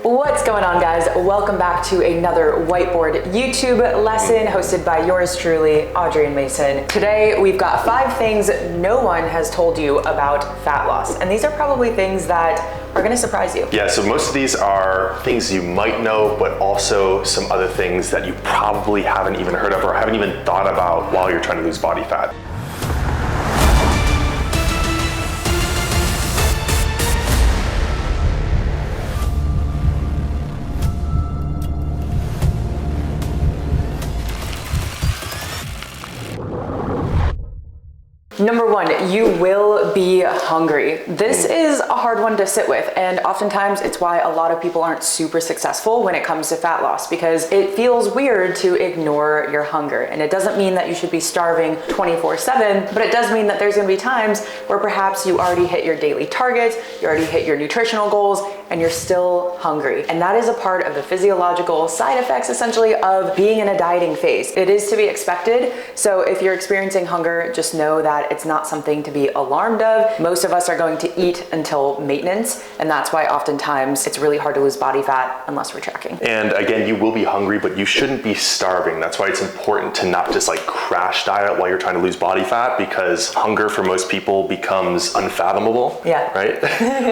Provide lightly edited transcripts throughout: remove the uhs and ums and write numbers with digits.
What's going on, guys? Welcome back to another whiteboard YouTube lesson hosted by yours truly, Audrey and Mason. Today, we've got 5 things no one has told you about fat loss. And these are probably things that are gonna surprise you. Yeah, so most of these are things you might know, but also some other things that you probably haven't even heard of or haven't even thought about while you're trying to lose body fat. Number 1, you will be hungry. This is a hard one to sit with, and oftentimes it's why a lot of people aren't super successful when it comes to fat loss, because it feels weird to ignore your hunger. And it doesn't mean that you should be starving 24/7, but it does mean that there's gonna be times where perhaps you already hit your daily targets, you already hit your nutritional goals, and you're still hungry. And that is a part of the physiological side effects, essentially, of being in a dieting phase. It is to be expected. So if you're experiencing hunger, just know that it's not something to be alarmed of. Most of us are going to eat until maintenance, and that's why oftentimes it's really hard to lose body fat unless we're tracking. And again, you will be hungry, but you shouldn't be starving. That's why it's important to not just like crash diet while you're trying to lose body fat, because hunger for most people becomes unfathomable. Yeah. Right?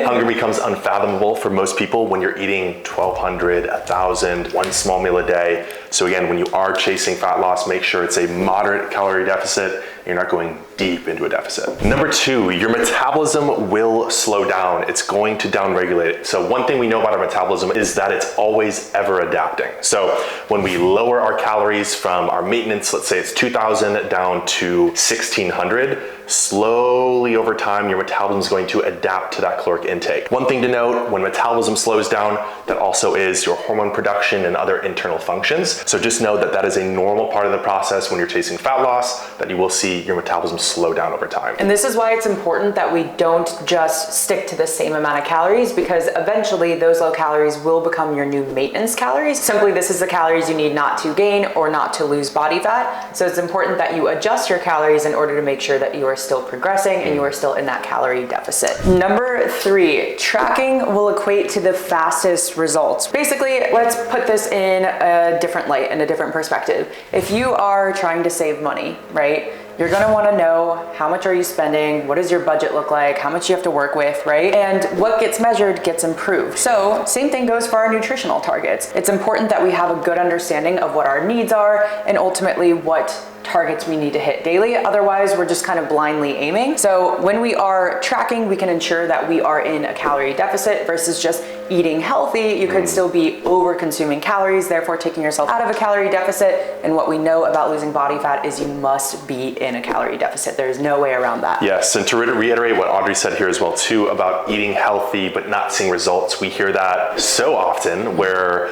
Hunger becomes unfathomable for most people when you're eating 1,200, 1,000, one small meal a day. So again, when you are chasing fat loss, make sure it's a moderate calorie deficit. You're not going deep into a deficit. Number 2, your metabolism will slow down. It's going to downregulate. So one thing we know about our metabolism is that it's always ever adapting. So when we lower our calories from our maintenance, let's say it's 2,000 down to 1,600, slowly over time, your metabolism is going to adapt to that caloric intake. One thing to note, when metabolism slows down, that also is your hormone production and other internal functions. So just know that that is a normal part of the process when you're chasing fat loss, that you will see your metabolism slow down over time. And this is why it's important that we don't just stick to the same amount of calories, because eventually those low calories will become your new maintenance calories. Simply, this is the calories you need not to gain or not to lose body fat. So it's important that you adjust your calories in order to make sure that you are still progressing and you are still in that calorie deficit. Number 3, tracking will equate to the fastest results. Basically, let's put this in a different light, in a different perspective. If you are trying to save money, right? You're gonna wanna know how much are you spending, what does your budget look like, how much you have to work with, right? And what gets measured gets improved. So same thing goes for our nutritional targets. It's important that we have a good understanding of what our needs are and ultimately what targets we need to hit daily. Otherwise, we're just kind of blindly aiming. So when we are tracking, we can ensure that we are in a calorie deficit versus just eating healthy. You could still be over consuming calories, therefore taking yourself out of a calorie deficit. And what we know about losing body fat is you must be in a calorie deficit. There's no way around that. Yes, and to reiterate what Audrey said here as well too about eating healthy but not seeing results. We hear that so often where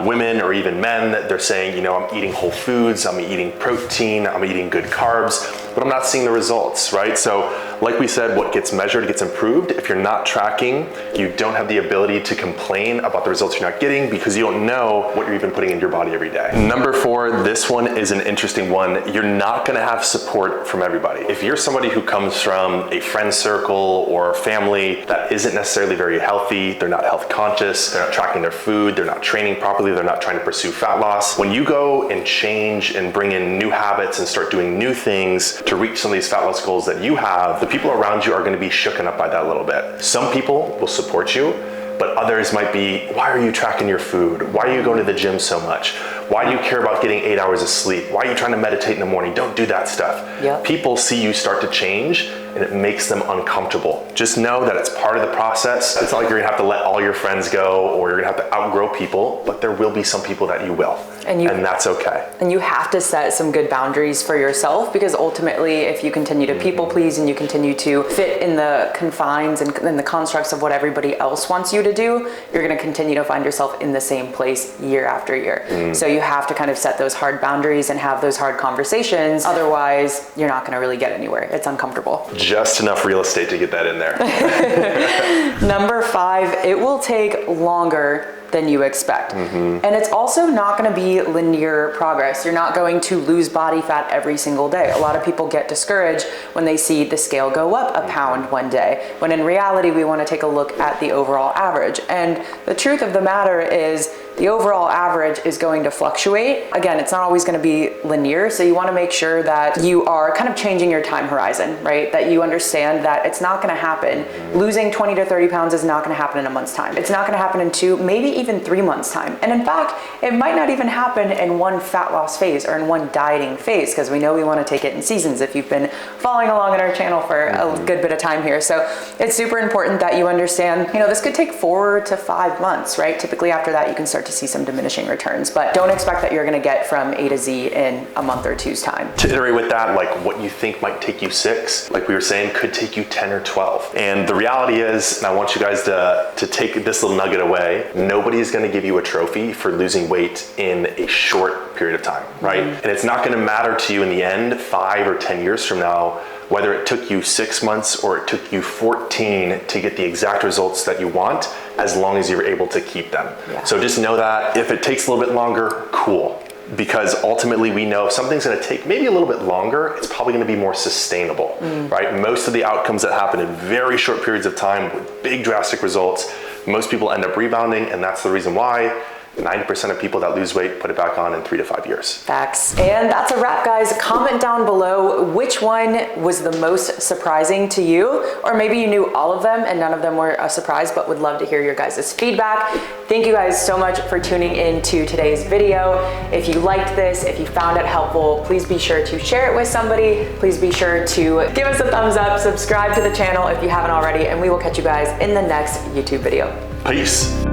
women or even men, they're saying, you know, I'm eating whole foods, I'm eating protein, I'm eating good carbs, but I'm not seeing the results, right? So like we said, what gets measured gets improved. If you're not tracking, you don't have the ability to complain about the results you're not getting because you don't know what you're even putting in your body every day. Number 4, this one is an interesting one. You're not gonna have support from everybody. If you're somebody who comes from a friend circle or family that isn't necessarily very healthy, they're not health conscious, they're not tracking their food, they're not training properly, they're not trying to pursue fat loss. When you go and change and bring in new habits and start doing new things to reach some of these fat loss goals that you have, the people around you are gonna be shooken up by that a little bit. Some people will support you, but others might be, why are you tracking your food? Why are you going to the gym so much? Why do you care about getting 8 hours of sleep? Why are you trying to meditate in the morning? Don't do that stuff. Yep. People see you start to change and it makes them uncomfortable. Just know that it's part of the process. It's not like you're gonna have to let all your friends go or you're gonna have to outgrow people, but there will be some people that you will. And that's okay. And you have to set some good boundaries for yourself, because ultimately if you continue to people please and you continue to fit in the confines and in the constructs of what everybody else wants you to do, you're gonna continue to find yourself in the same place year after year. So you have to kind of set those hard boundaries and have those hard conversations. Otherwise, you're not gonna really get anywhere. It's uncomfortable. Just enough real estate to get that in there. Number 5, it will take longer than you expect. And it's also not gonna be linear progress. You're not going to lose body fat every single day. A lot of people get discouraged when they see the scale go up a pound one day, when in reality, we wanna take a look at the overall average. And the truth of the matter is, the overall average is going to fluctuate. Again, it's not always gonna be linear, so you wanna make sure that you are kind of changing your time horizon, right? That you understand that it's not gonna happen. Losing 20 to 30 pounds is not gonna happen in a month's time. It's not gonna happen in 2, maybe even 3 months' time. And in fact, it might not even happen in one fat loss phase or in one dieting phase, because we know we wanna take it in seasons if you've been following along in our channel for a good bit of time here. So it's super important that you understand, this could take 4 to 5 months, right? Typically after that, you can start to see some diminishing returns, but don't expect that you're gonna get from A to Z in a month or two's time. To iterate with that, like what you think might take you 6, like we were saying, could take you 10 or 12. And the reality is, and I want you guys to take this little nugget away, nobody's gonna give you a trophy for losing weight in a short period of time, right? And it's not gonna matter to you in the end, 5 or 10 years from now, whether it took you 6 months or it took you 14 to get the exact results that you want, as long as you're able to keep them. Yeah. So just know that if it takes a little bit longer, cool. Because ultimately we know if something's gonna take maybe a little bit longer, it's probably gonna be more sustainable, right? Most of the outcomes that happen in very short periods of time with big drastic results, most people end up rebounding, and that's the reason why 90% of people that lose weight put it back on in 3 to 5 years. Facts. And that's a wrap, guys. Comment down below which one was the most surprising to you, or maybe you knew all of them and none of them were a surprise, but would love to hear your guys' feedback. Thank you guys so much for tuning in to today's video. If you liked this, if you found it helpful, please be sure to share it with somebody. Please be sure to give us a thumbs up, subscribe to the channel if you haven't already, and we will catch you guys in the next YouTube video. Peace.